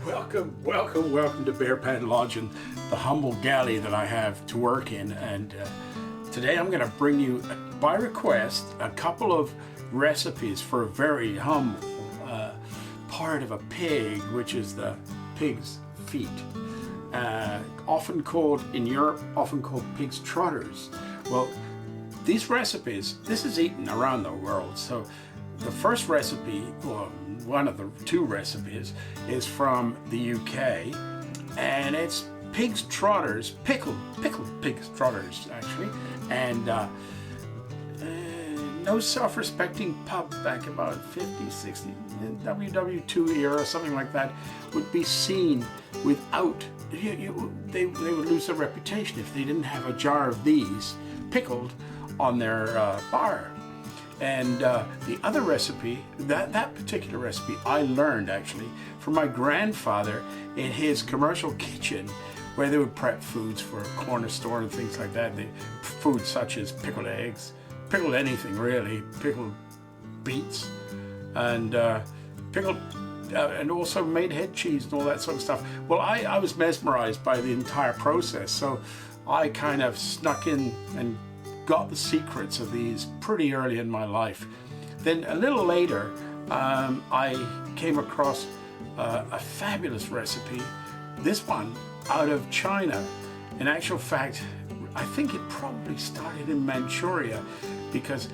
Welcome to Bear Pan Lodge and the humble galley that I have to work in. And today I'm going to bring you, by request, a couple of recipes for a very humble part of a pig, which is the pig's feet. Often called, in Europe, pig's trotters. Well, these recipes, this is eaten around the world. So the first recipe, well, one of the two recipes, is from the UK, and it's pig's trotters, pickled pig's trotters actually, and no self-respecting pub back about 50, 60, WW2 era, something like that, would be seen without, they would lose their reputation if they didn't have a jar of these pickled on their bar. And the other recipe, that particular recipe, I learned actually from my grandfather in his commercial kitchen, where they would prep foods for a corner store and things like that. Foods such as pickled eggs, pickled anything really, pickled beets, and and also made head cheese and all that sort of stuff. Well, I was mesmerized by the entire process, so I kind of snuck in and got the secrets of these pretty early in my life. Then a little later, I came across a fabulous recipe, this one out of China. In actual fact, I think it probably started in Manchuria, because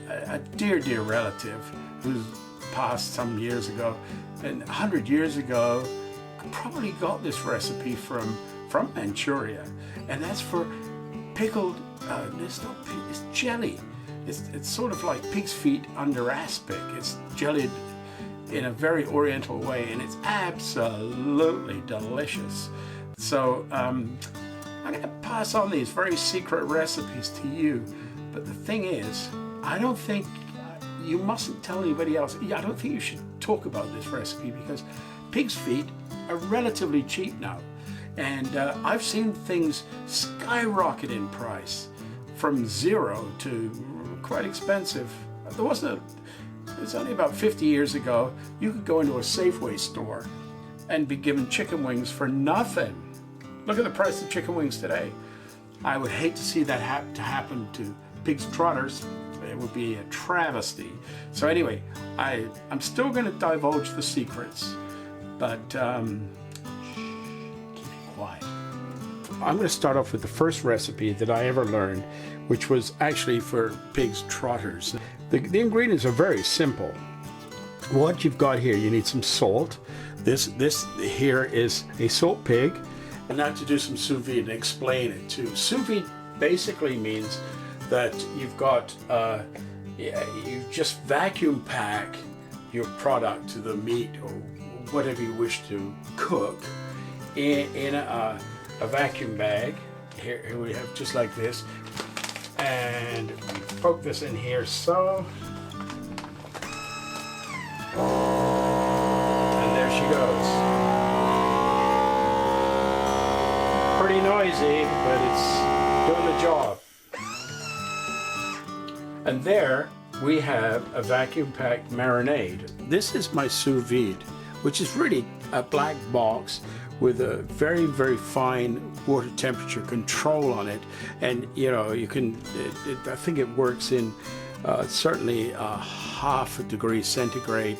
a dear relative who's passed some years ago, and 100 years ago, probably got this recipe from Manchuria, and that's for pickled, it's not pig, it's jelly. It's sort of like pig's feet under aspic. It's jellied in a very oriental way, and it's absolutely delicious. So I'm going to pass on these very secret recipes to you, but the thing is, I don't think you mustn't tell anybody else. I don't think you should talk about this recipe, because pig's feet are relatively cheap now. And I've seen things skyrocket in price, from zero to quite expensive. It's only about 50 years ago, you could go into a Safeway store and be given chicken wings for nothing. Look at the price of chicken wings today. I would hate to see that happen to pig's trotters. It would be a travesty. So anyway, I'm still going to divulge the secrets, but quiet. I'm going to start off with the first recipe that I ever learned, which was actually for pig's trotters. The ingredients are very simple. What you've got here, you need some salt. This here is a salt pig. And now to do some sous vide and explain it too. Sous vide basically means that you've got, you just vacuum pack your product to the meat or whatever you wish to cook in a vacuum bag. Here we have just like this, and we poke this in here, so, and there she goes. Pretty noisy, but it's doing the job. And there we have a vacuum packed marinade. This is my sous vide, which is really a black box with a very fine water temperature control on it. And you can, I think it works in certainly half a degree centigrade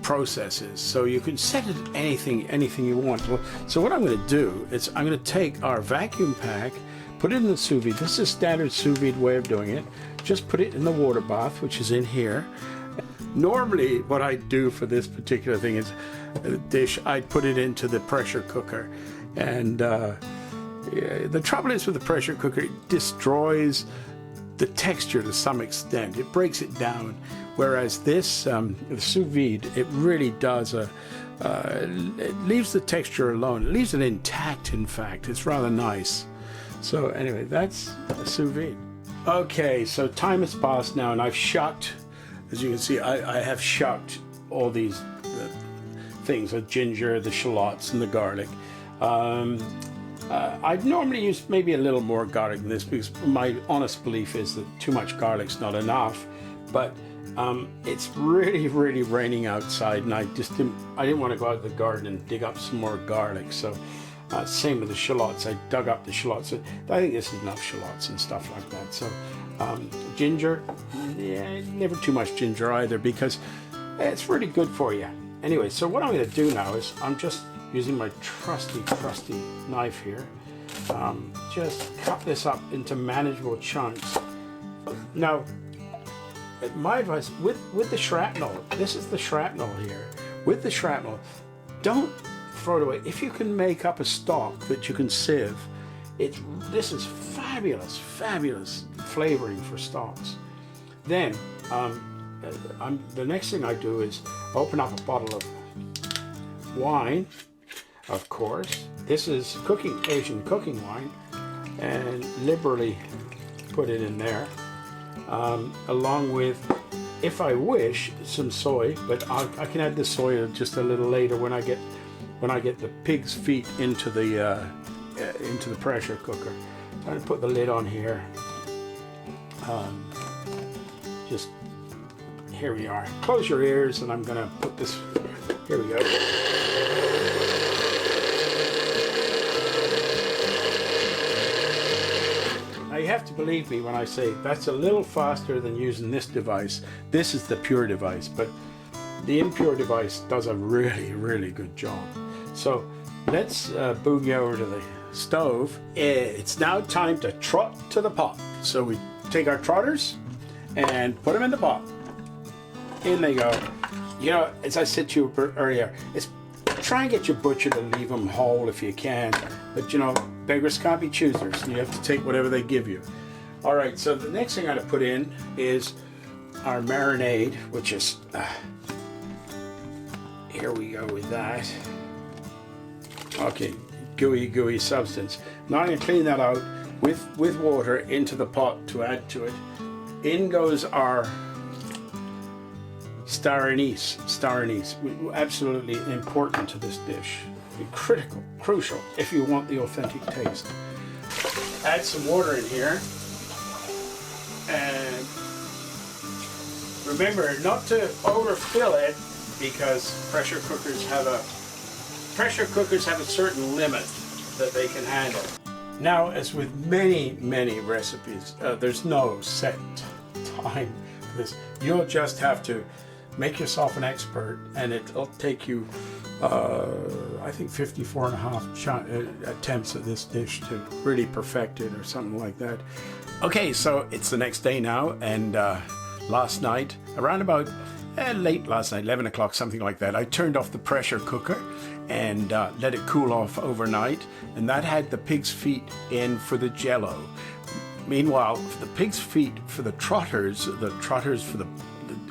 processes. So you can set it anything you want. So what I'm going to do is I'm going to take our vacuum pack, put it in the sous vide. This is standard sous vide way of doing it. Just put it in the water bath, which is in here. Normally what I do for this particular thing is dish, I'd put it into the pressure cooker, and the trouble is with the pressure cooker, it destroys the texture to some extent. It breaks it down, whereas this the sous vide, it really does it leaves the texture alone. It leaves it intact, in fact. It's rather nice. So anyway, that's sous vide. Okay, so time has passed now, and I've shucked, as you can see, I have shucked all these things, the ginger, the shallots, and the garlic. I'd normally use maybe a little more garlic than this, because my honest belief is that too much garlic's not enough. But It's really, really raining outside, and I didn't want to go out to the garden and dig up some more garlic. So same with the shallots. I dug up the shallots. I think this is enough shallots and stuff like that. So ginger, yeah, never too much ginger either, because it's really good for you. Anyway, so what I'm going to do now is I'm just using my trusty knife here. Just cut this up into manageable chunks. Now, my advice with the shrapnel, this is the shrapnel here. With the shrapnel, don't throw it away. If you can make up a stock that you can sieve, this is fabulous flavoring for stocks. Then the next thing I do is open up a bottle of wine, of course. This is Asian cooking wine, and liberally put it in there, along with, if I wish, some soy. But I can add the soy just a little later when I get the pig's feet into the pressure cooker. So I'm going to put the lid on here. Just here we are. Close your ears, and I'm going to put this. Here we go. Now you have to believe me when I say that's a little faster than using this device. This is the pure device, but the impure device does a really good job. So let's boogie over to the stove. It's now time to trot to the pot. So we take our trotters and put them in the pot. In they go. You know, as I said to you earlier, try and get your butcher to leave them whole if you can. But you know, beggars can't be choosers. You have to take whatever they give you. All right, so the next thing I'm going to put in is our marinade, which is, here we go with that. Okay, gooey substance. Now I'm going to clean that out with water into the pot to add to it. In goes our star anise, absolutely important to this dish. Critical, crucial if you want the authentic taste. Add some water in here, and remember not to overfill it, because pressure cookers have a certain limit that they can handle. Now, as with many recipes, there's no set time for this. You'll just have to make yourself an expert, and it'll take you I think 54.5 attempts at this dish to really perfect it, or something like that. Okay, so it's the next day now, and last night, around about late last night, 11 o'clock, something like that, I turned off the pressure cooker and let it cool off overnight, and that had the pig's feet in for the jello. Meanwhile, for the pig's feet, for the trotters for the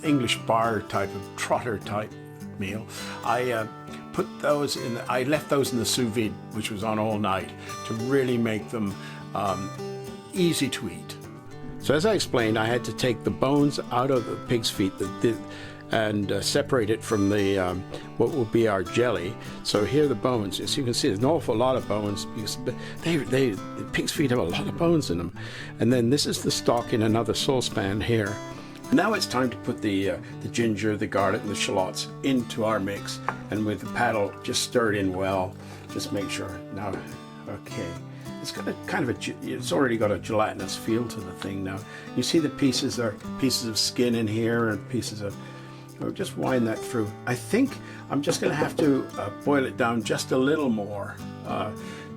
English bar type of trotter type meal, I put those in. I left those in the sous vide, which was on all night, to really make them easy to eat. So as I explained, I had to take the bones out of the pig's feet and separate it from the what will be our jelly. So here are the bones. As you can see, there's an awful lot of bones, because the pig's feet have a lot of bones in them. And then this is the stock in another saucepan here. Now it's time to put the ginger, the garlic, and the shallots into our mix, and with the paddle, just stir it in well. Just make sure. Now, okay, it's got a kind of it's already got a gelatinous feel to the thing now. You see the pieces are pieces of skin in here, and pieces of. Just wind that through. I think I'm just going to have to boil it down just a little more,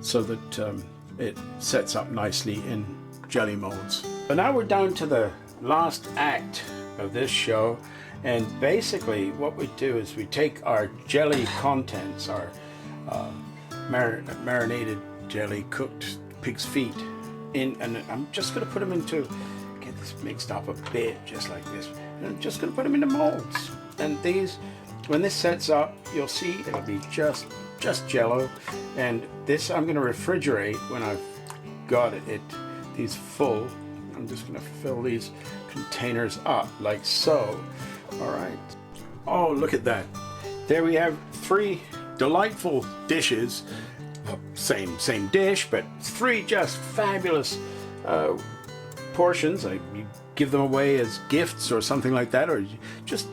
so that it sets up nicely in jelly molds. But now we're down to the last act of this show, and basically what we do is we take our jelly contents, our marinated jelly, cooked pig's feet in, and I'm just going to put them into, get this mixed up a bit, just like this, and I'm just going to put them into molds. And these, when this sets up, you'll see it'll be just jello. And this I'm going to refrigerate when I've got these full. I'm just going to fill these containers up like so. All right. Oh, look at that. There we have 3 delightful dishes. Same dish, but 3 just fabulous portions. You give them away as gifts or something like that, or just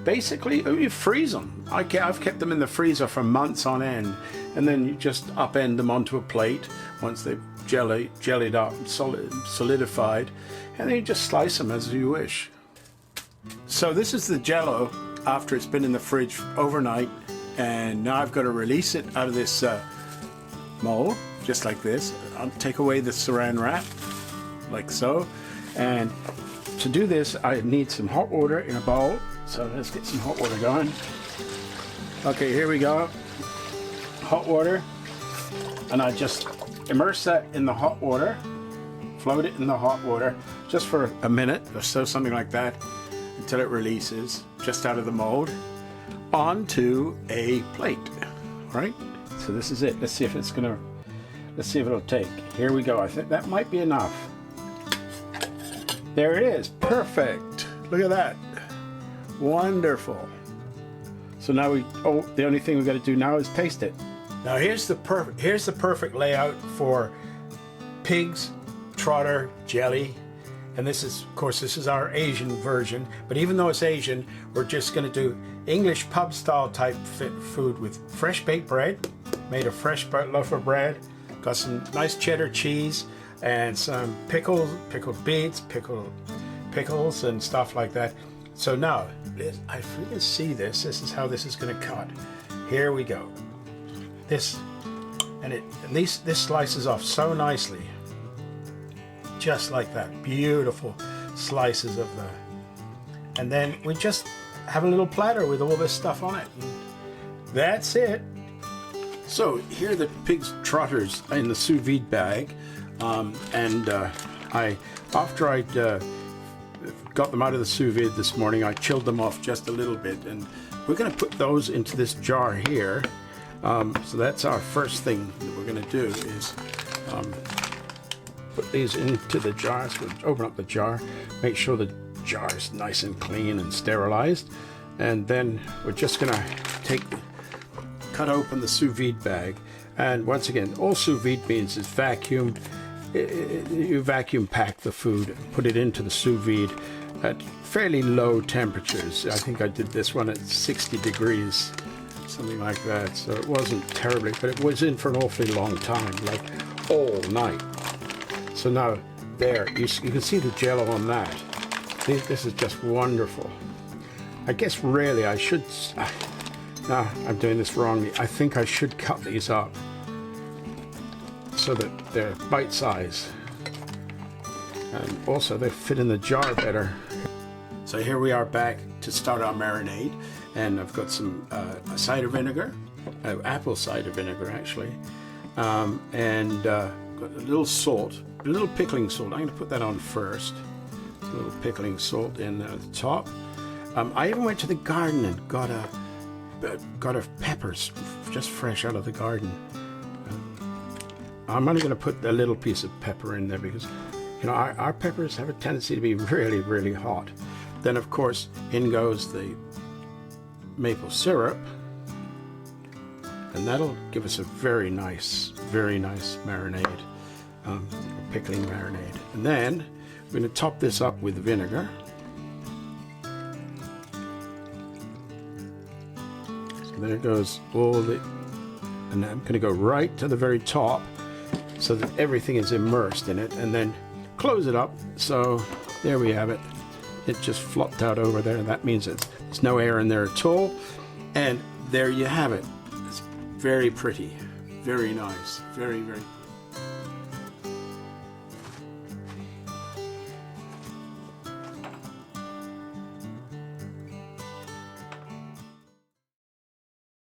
basically you freeze them. I've kept them in the freezer for months on end, and then you just upend them onto a plate once they've jellied up, solidified, and then you just slice them as you wish. So this is the Jell-O after it's been in the fridge overnight, and now I've got to release it out of this mold, just like this. I'll take away the saran wrap, like so, and to do this I need some hot water in a bowl. So let's get some hot water going. Okay, here we go. Hot water, and I just immerse that in the hot water, float it in the hot water just for a minute or so, something like that, until it releases just out of the mold onto a plate. All right, so this is it. Let's see if it'll take. Here we go. I think that might be enough. There it is. Perfect. Look at that. Wonderful. So now the only thing we got to do now is taste it. Now here's the perfect layout for Pig's Trotter jelly. And this is, of course, this is our Asian version, but even though it's Asian, we're just going to do English pub style type food with fresh baked bread, made of fresh loaf of bread, got some nice cheddar cheese and some pickled beets, pickles and stuff like that. So now, if we can see this is how this is going to cut. Here we go. This slices off so nicely. Just like that, beautiful slices of and then we just have a little platter with all this stuff on it. And that's it. So here are the Pig's Trotters in the sous vide bag, after I'd got them out of the sous vide this morning, I chilled them off just a little bit, and we're going to put those into this jar here. So that's our first thing that we're going to do is put these into the jar. So we'll open up the jar, make sure the jar is nice and clean and sterilized, and then we're just gonna cut open the sous vide bag. And once again, all sous vide means is vacuumed. You vacuum pack the food, put it into the sous vide at fairly low temperatures. I think I did this one at 60 degrees, something like that. So it wasn't terribly, but it was in for an awfully long time, like all night. So now, there, you can see the Jell-O on that. This is just wonderful. I guess really I should, no, I'm doing this wrongly. I think I should cut these up so that they're bite size. And also they fit in the jar better. So here we are back to start our marinade. And I've got some cider vinegar, apple cider vinegar actually, and got a little salt. A little pickling salt. I'm going to put that on first. A little pickling salt in at the top. I even went to the garden and got a peppers just fresh out of the garden. I'm only going to put a little piece of pepper in there because, you know, our peppers have a tendency to be really, really hot. Then, of course, in goes the maple syrup, and that'll give us a very nice marinade. Pickling marinade. And then we're going to top this up with vinegar. So there goes and I'm going to go right to the very top so that everything is immersed in it, and then close it up. So there we have it. It just flopped out over there, and that means that there's no air in there at all. And there you have it. It's very pretty, very nice, very, very